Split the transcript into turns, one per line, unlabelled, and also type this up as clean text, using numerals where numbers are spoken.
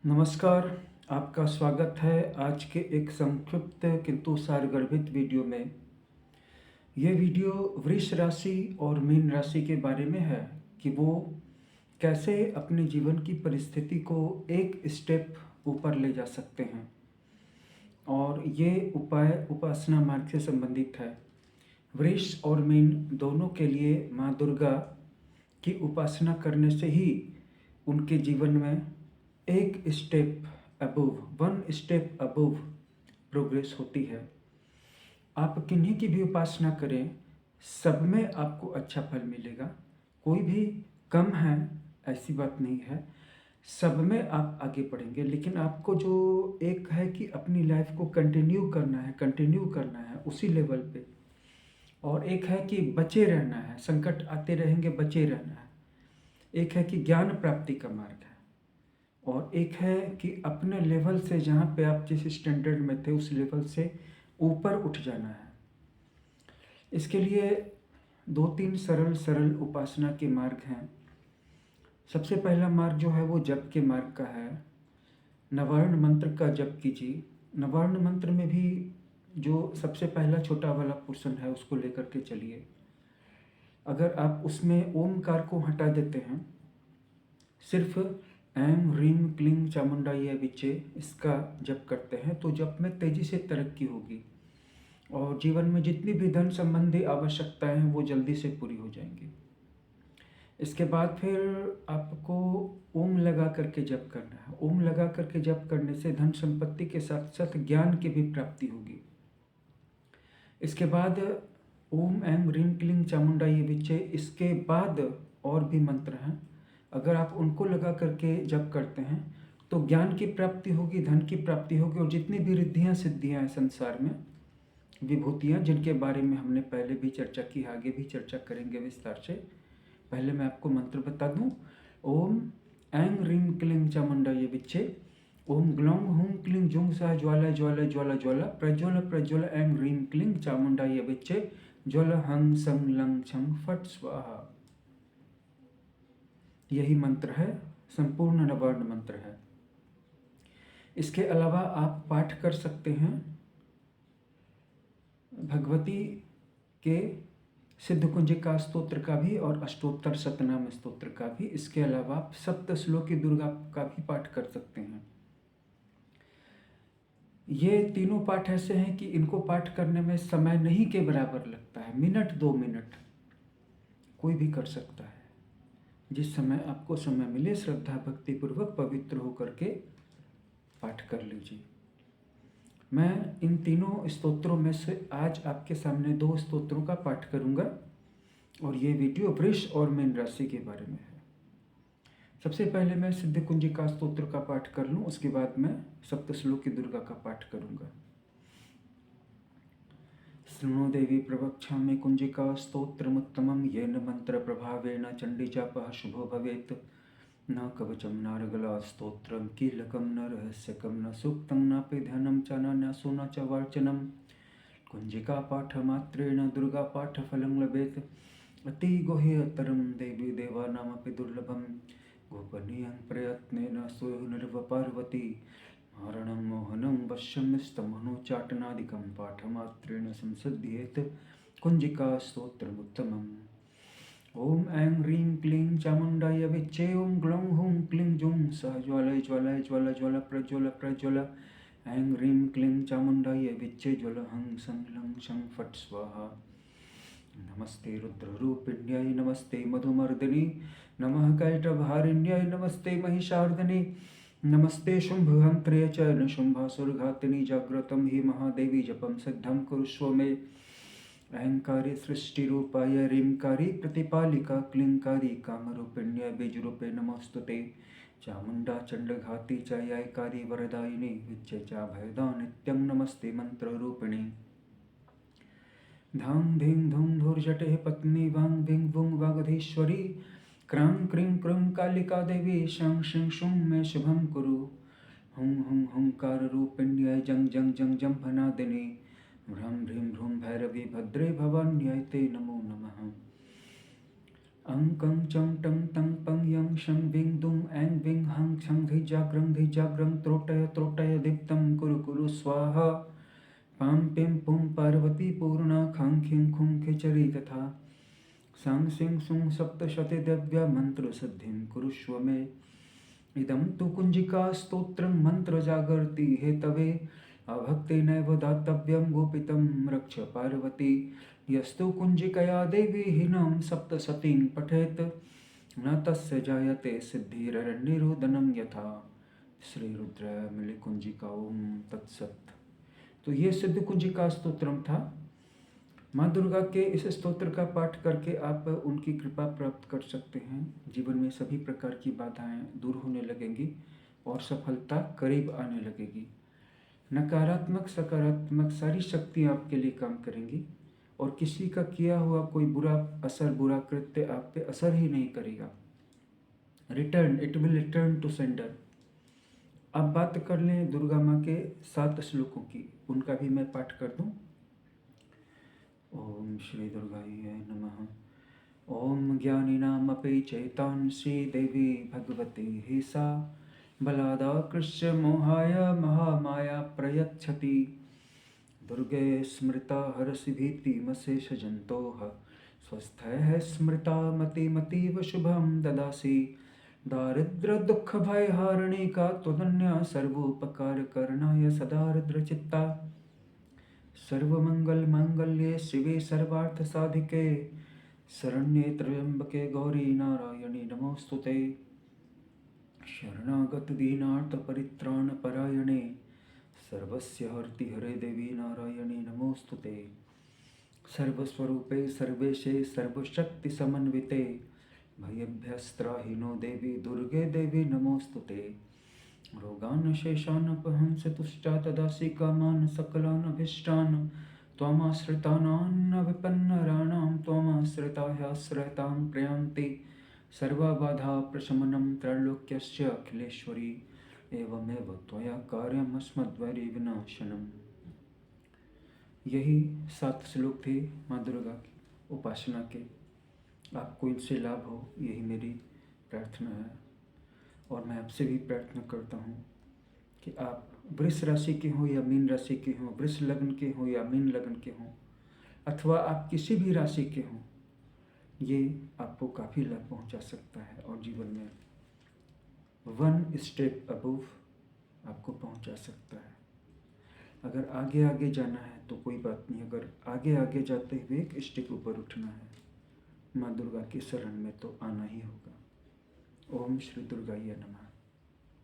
नमस्कार, आपका स्वागत है आज के एक संक्षिप्त किंतु सारगर्भित वीडियो में। ये वीडियो वृष राशि और मीन राशि के बारे में है कि वो कैसे अपने जीवन की परिस्थिति को एक स्टेप ऊपर ले जा सकते हैं। और ये उपाय उपासना मार्ग से संबंधित है। वृष और मीन दोनों के लिए माँ दुर्गा की उपासना करने से ही उनके जीवन में एक step above, one step above progress होती है। आप किन्हीं की भी उपासना करें, सब में आपको अच्छा फल मिलेगा। कोई भी कम है ऐसी बात नहीं है, सब में आप आगे बढ़ेंगे। लेकिन आपको जो एक है कि अपनी लाइफ को कंटिन्यू करना है उसी लेवल पे। और एक है कि बचे रहना है, संकट आते रहेंगे, बचे रहना है। एक है कि ज्ञान प्राप्ति का मार्ग है, और एक है कि अपने लेवल से, जहाँ पे आप जिस स्टैंडर्ड में थे उस लेवल से ऊपर उठ जाना है। इसके लिए 2-3 सरल सरल उपासना के मार्ग हैं। सबसे पहला मार्ग जो है वो जप के मार्ग का है। नवर्ण मंत्र का जप कीजिए। नवर्ण मंत्र में भी जो सबसे पहला छोटा वाला पोर्शन है उसको लेकर के चलिए। अगर आप उसमें ओमकार को हटा देते हैं, सिर्फ ऐं ह्रीं क्लीं चामुंडाय विचे इसका जप करते हैं, तो जप में तेजी से तरक्की होगी और जीवन में जितनी भी धन संबंधी आवश्यकताएं हैं वो जल्दी से पूरी हो जाएंगी। इसके बाद फिर आपको ओम लगा करके जप करना है। ओम लगा करके जप करने से धन संपत्ति के साथ साथ ज्ञान की भी प्राप्ति होगी। इसके बाद ओम ऐं ह्रीं क्लीं चामुंडाय विचे, इसके बाद और भी मंत्र हैं। अगर आप उनको लगा करके जप करते हैं तो ज्ञान की प्राप्ति होगी, धन की प्राप्ति होगी, और जितनी भी रिद्धियाँ सिद्धियाँ हैं संसार में, विभूतियाँ, जिनके बारे में हमने पहले भी चर्चा की, आगे भी चर्चा करेंगे विस्तार से। पहले मैं आपको मंत्र बता दूं। ओम ऐं ह्रीं क्लीं चामुंडाय विचे, ओम ग्लौं हूं क्लीं जुं सह ज्वाला ज्वाला ज्वाला ज्वाला प्रज्वल प्रज्वल ऐं ह्रीं क्लीं चामुंडाय विचे ज्वल हं सं लं छं फट स्वाहा। यही मंत्र है, संपूर्ण नवर्ण मंत्र है। इसके अलावा आप पाठ कर सकते हैं भगवती के सिद्ध कुंजिका स्तोत्र का भी और अष्टोत्तर शतनाम स्तोत्र का भी। इसके अलावा आप सप्त श्लोकी दुर्गा का भी पाठ कर सकते हैं। ये तीनों पाठ ऐसे हैं कि इनको पाठ करने में समय नहीं के बराबर लगता है, मिनट 2 मिनट कोई भी कर सकता है। जिस समय आपको समय मिले, श्रद्धा भक्ति पूर्वक पवित्र होकर के पाठ कर लीजिए। मैं इन तीनों स्तोत्रों में से आज आपके सामने 2 स्तोत्रों का पाठ करूंगा, और ये वीडियो वृष और मीन राशि के बारे में है। सबसे पहले मैं सिद्ध कुंजिका स्तोत्र का पाठ कर लूं, उसके बाद मैं सप्तश्लोकी दुर्गा का पाठ करूंगा। शृणु देवी प्रवक्ष्यामि कुंजिका स्तोत्रमुत्तमं येन मंत्र प्रभावेन चंडीजापः शुभो भवेत्। न कवचं नारगला स्तोत्रं कीलकं न रहस्यकं न सूक्तं नापि ध्यानं च न न्यासो न च वार्चनं। कुंजिका पाठमात्रेण दुर्गा पाठफलं लभेत्। अति गुह्यतरं देवी देवानामपि दुर्लभं। गोपनीयं प्रयत्नेन सुनिर्वपार्वती। मारणं मोहनं वश्यं स्तमनुचाटनादिकं पाठमात्रेण संसिद्ध्येत् कुंजिका स्तोत्रमुत्तमम्। ओम ऐं ह्रीं क्लीं चामुंडाय विचे, ओम ग्लौं हूं क्लीं जुं सह ज्वालय ज्वालय ज्वाला ज्वाला प्रज्वल प्रज्वल ऐं ह्रीं क्लीं चामुंडाय विचे ज्वल हं सं लं छं फट् स्वाहा। नमस्ते रुद्ररूपिण्यै नमस्ते मधुमर्दिनी, नमः कैटभारिण्यै नमस्ते महिषार्दिनी, नमस्ते शुंभहंत्र्यै च निशुंभासुरघातिनी। जाग्रतं हि महादेवी जपं सिद्धं कुरुष्व मे। अहंकारी सृष्टिरूपाय ह्रींकारी प्रतिपालिका क्लींकारी कामरूपिण्यै बीजरूपे नमोस्तुते। चामुंडा चंडघाती च यायकारी वरदायिनी विद्ये च भयदा नित्यं नमस्ते मंत्ररूपिणी। धां धीं धूं धूर्जटे पत्नी वां वीं वुं वागधीश्वरी। क्रां क्रीं क्रूं कालिका देवी शं शिं शुं मे शुभं कुरु। हुं हुं हुंकाररूपिण्यै जं जं जं जंभनादिनी। ह्रं ह्रीं ह्रूं भैरवी भद्रे भवान्यै ते नमो नमः। अं कं चं टं तं पं यं शं वीं दुं ऐं वीं हं छं धी जाग्रं त्रोटय त्रोटय दीप्तं कुरु कुरु स्वाहा। पां पिं पुं पार्वती पूर्णा खां खीं खुं खिचरी तथा। सां सिं सुं सप्तशती दिव्या मन्त्रसिद्धिं कुरुष्व मे। इदं तु कुञ्जिका स्तोत्रं मन्त्रजागर्ति हेतवे। अभक्तेनैव दातव्यं गोपितं रक्ष पार्वती। यस्तु कुञ्जिकया देवी हीनं सप्तशतीं पठेत् न तस्य जायते सिद्धिररण्यरोदनं यथा। श्री रुद्रमिली कुंजिका ओम तत्सत। तो ये सिद्ध कुंजिका स्तोत्रम था। माँ दुर्गा के इस स्तोत्र का पाठ करके आप उनकी कृपा प्राप्त कर सकते हैं। जीवन में सभी प्रकार की बाधाएं दूर होने लगेंगी और सफलता करीब आने लगेगी। नकारात्मक सकारात्मक सारी शक्तियाँ आपके लिए काम करेंगी और किसी का किया हुआ कोई बुरा असर, बुरा कृत्य आप पे असर ही नहीं करेगा। Return, it will return to sender. अब बात कर लें दुर्गा माँ के 7 श्लोकों की, उनका भी मैं पाठ कर दूं। ओम श्री दुर्गाय नमः। ओम ज्ञानिनामपि चैतांसी देवी भगवती हि सा बलादाकृष्य मोहाय महामाया प्रयच्छति। दुर्गे स्मृता हरसि भीतिमशेषजन्तोः स्वस्थैः स्मृता मतिमतीव शुभं ददासि। दारिद्र्य दुःख भय हारिणी का त्वदन्या सर्वोपकार करणाय सदा रुद्रचित्ता। सर्वमंगल मांगल्ये शिवे सर्वार्थ साधिके शरण्ये त्र्यंबके गौरी नारायणी नमोस्तुते। शरणागत दीनार्थ परित्राण परायणे सर्वस्य हर्ति हरे देवी नारायणी नमोस्तुते। सर्वस्वरूपे सर्वेशे सर्वशक्ति समन्विते भयभ्यस्त्राहिनो देवी दुर्गे देवी नमोस्तुते। रोगान् शेषान् अपहंस तुष्टा तदासि कामान् सकलान् अभीष्टान् त्वमाश्रितानां विपन्नराणां त्वमाश्रितायाश्रयतां प्रयान्ति। सर्वबाधा प्रशमनं त्रैलोक्यस्य अखिलेश्वरी एवमेव त्वया कार्यम् अस्मद्वैरी विनाशनम्। यही 7 श्लोक थे माँ दुर्गा की उपासना के। आपको इनसे लाभ हो, यही मेरी प्रार्थना है। और मैं आपसे भी प्रार्थना करता हूँ कि आप वृष राशि के हों या मीन राशि के हों, वृष लग्न के हों या मीन लग्न के हों, अथवा आप किसी भी राशि के हों, ये आपको काफ़ी लाभ पहुँचा सकता है और जीवन में 1 स्टेप अबव आपको पहुँचा सकता है। अगर आगे आगे जाना है तो कोई बात नहीं, अगर आगे आगे जाते हुए 1 स्टेप ऊपर उठना है, माँ दुर्गा की शरण में तो आना ही होगा। ओम श्री दुर्गाय नमः।